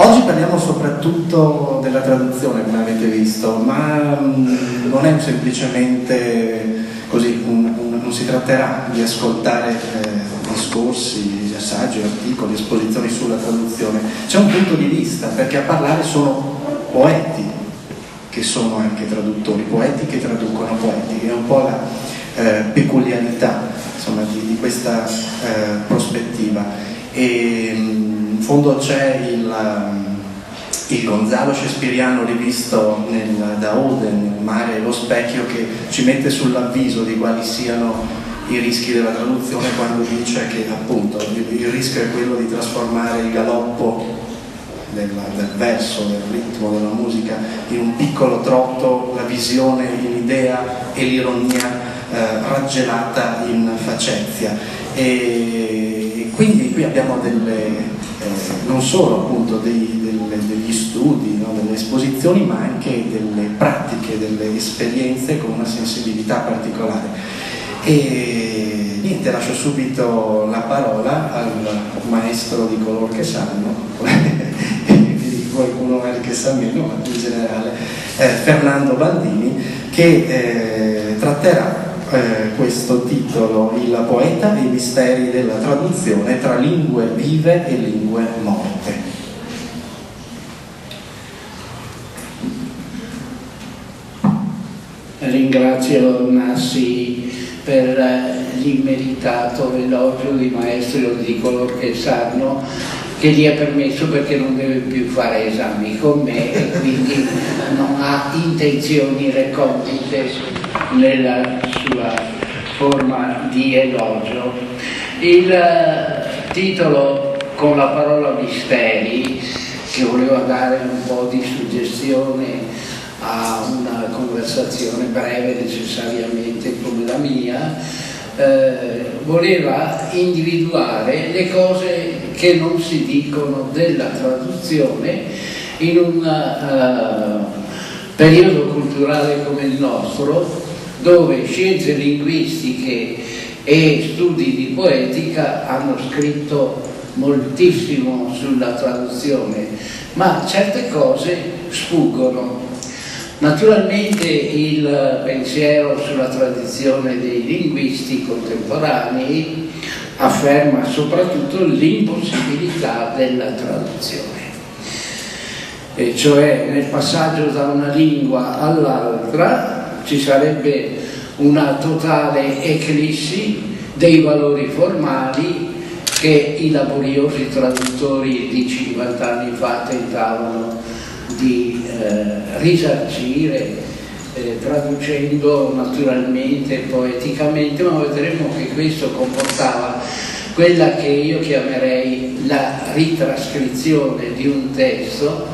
Oggi parliamo soprattutto della traduzione, come avete visto, ma non è semplicemente così, non si tratterà di ascoltare discorsi, assaggi, articoli, esposizioni sulla traduzione. C'è un punto di vista, perché a parlare sono poeti che sono anche traduttori, poeti che traducono poeti, è un po' la peculiarità, insomma, di questa prospettiva. E in fondo c'è il Gonzalo shakespeariano rivisto da Auden, nel mare e lo specchio, che ci mette sull'avviso di quali siano i rischi della traduzione, quando dice che appunto il rischio è quello di trasformare il galoppo del verso, del ritmo, della musica in un piccolo trotto, la visione in idea e l'ironia raggelata in facezia. E quindi qui abbiamo non solo appunto degli studi, no, delle esposizioni, ma anche delle pratiche, delle esperienze con una sensibilità particolare. E niente, lascio subito la parola al maestro di coloro che sanno, qualcuno che sa meno, ma in generale Fernando Bandini, che tratterà questo titolo, Il poeta e i misteri della traduzione tra lingue vive e lingue morte. Ringrazio Nassi per l'immeritato elogio di maestro di coloro che sanno, che gli è permesso perché non deve più fare esami con me e quindi non ha intenzioni recondite nella sua forma di elogio. Il titolo, con la parola misteri, che voleva dare un po' di suggestione a una conversazione breve necessariamente come la mia, voleva individuare le cose che non si dicono della traduzione in un periodo culturale come il nostro, dove scienze linguistiche e studi di poetica hanno scritto moltissimo sulla traduzione, ma certe cose sfuggono. Naturalmente il pensiero sulla tradizione dei linguisti contemporanei afferma soprattutto l'impossibilità della traduzione, e cioè nel passaggio da una lingua all'altra ci sarebbe una totale eclissi dei valori formali che i laboriosi traduttori di 50 anni fa tentavano di risarcire, traducendo naturalmente, poeticamente, ma vedremo che questo comportava quella che io chiamerei la ritrascrizione di un testo,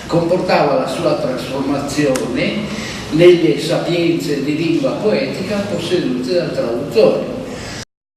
comportava la sua trasformazione nelle sapienze di lingua poetica possedute dal traduttore.